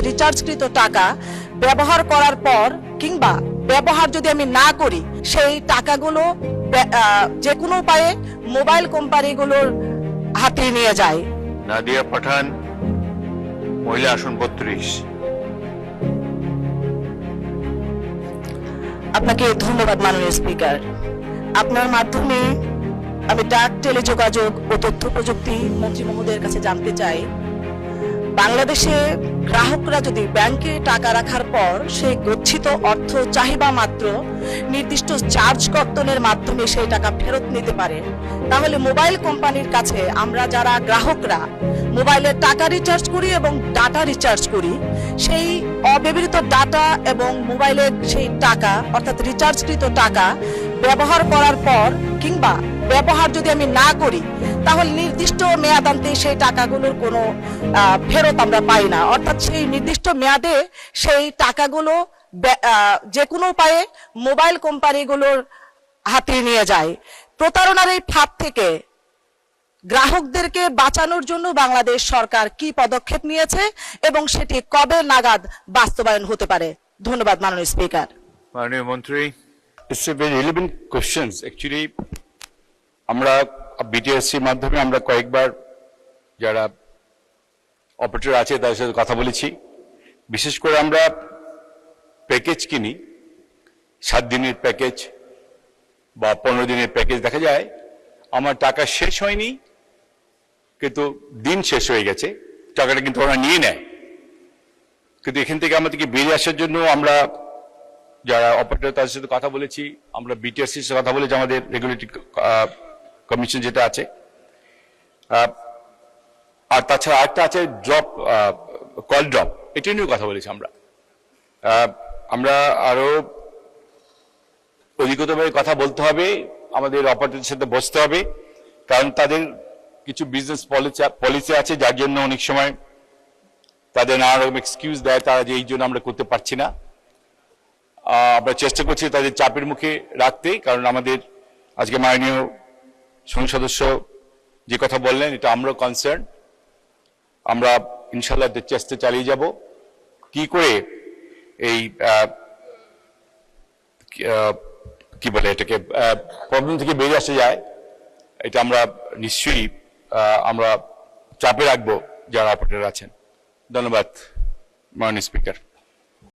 রিচার্জকৃত টাকা ব্যবহার করার পর কিংবা ব্যবহার যদি আমি না করি সেই টাকাগুলো যে কোনো উপায়ে মোবাইল কোম্পানিগুলোর হাতে নিয়ে যায়। নাদিয়া পাঠান, মহিলা আসন 32। আপনাকে ধন্যবাদ মাননীয় স্পিকার। আপনার মাধ্যমে আমি ডাক টেলিযোগাযোগ ও তথ্য প্রযুক্তি মন্ত্রী মহোদয়ের কাছে জানতে চাই, বাংলাদেশে গ্রাহকরা যদি ব্যাংকে টাকা রাখার পর সেই গচ্ছিত অর্থ চাহিদা মাত্র নির্দিষ্ট চার্জ কর্তনের মাধ্যমে সেই টাকা ফেরত নিতে পারে, তাহলে মোবাইল কোম্পানির কাছে আমরা যারা গ্রাহকরা মোবাইলের টাকা রিচার্জ করি এবং ডাটা রিচার্জ করি, সেই অব্যবহৃত ডাটা এবং মোবাইলের সেই টাকা অর্থাৎ রিচার্জকৃত টাকা ব্যবহার করার পর কিংবা ব্যবহার যদি আমি না করি তাহলে নির্দিষ্ট মেয়াদান্তে সেই টাকাগুলোর কোনো ফেরত আমরা পাই না, অর্থাৎ সেই নির্দিষ্ট মেয়াদে সেই টাকাগুলো যে কোনো উপায়ে মোবাইল কোম্পানিগুলোর হাতে নিয়ে যায়। প্রতারণার এই ফাঁদ থেকে গ্রাহকদেরকে বাঁচানোর জন্য বাংলাদেশ সরকার কি পদক্ষেপ নিয়েছে এবং সেটি কবে নাগাদ বাস্তবায়ন হতে পারে? ধন্যবাদ মাননীয় স্পিকার। মাননীয় মন্ত্রী। It's a very relevant questions. Actually, আমরা বিটিএসসির মাধ্যমে আমরা কয়েকবার যারা অপারেটর আছে তাদের সাথে কথা বলেছি। বিশেষ করে আমরা প্যাকেজ কিনি, 7 দিনের প্যাকেজ বা 15 দিনের প্যাকেজ, দেখা যায় আমার টাকা শেষ হয়নি কিন্তু দিন শেষ হয়ে গেছে, টাকাটা কিন্তু ওরা নিয়ে নেয়। কিন্তু এখান থেকে আমাদেরকে বেরিয়ে আসার জন্য আমরা যারা অপারেটর তাদের সাথে কথা বলেছি, আমরা বিটিআরসির সাথে কথা বলেছি, আমাদের রেগুলেটরি কমিশন যেটা আছে, আর তাছাড়া আরেকটা আছে ড্রপ, কল ড্রপ, এটা নিয়েও কথা বলেছি আমরা। আমরা আরো অধিকতভাবে কথা বলতে হবে, আমাদের অপারেটরের সাথে বসতে হবে, কারণ তাদের কিছু বিজনেস পলিসি আছে যার জন্য অনেক সময় তাদের নানা রকম এক্সকিউজ দেয়, তারা যে এই জন্য আমরা করতে পারছি না। আমরা চেষ্টা করছি তাদের চাপের মুখে রাখতে, কারণ আমাদের আজকে মাননীয় সংসদ সদস্য যে কথা বললেন এটা আমরা কনসার্ন। আমরা ইনশাল্লাহ চেষ্টা চালিয়ে যাব কি করে এই কি বলে এটাকে প্রবলেম থেকে বেরিয়ে আসা যায়। এটা আমরা নিশ্চয়ই আমরা চাপে রাখবো যারা অপারেটর আছেন। ধন্যবাদ মাননীয় স্পিকার।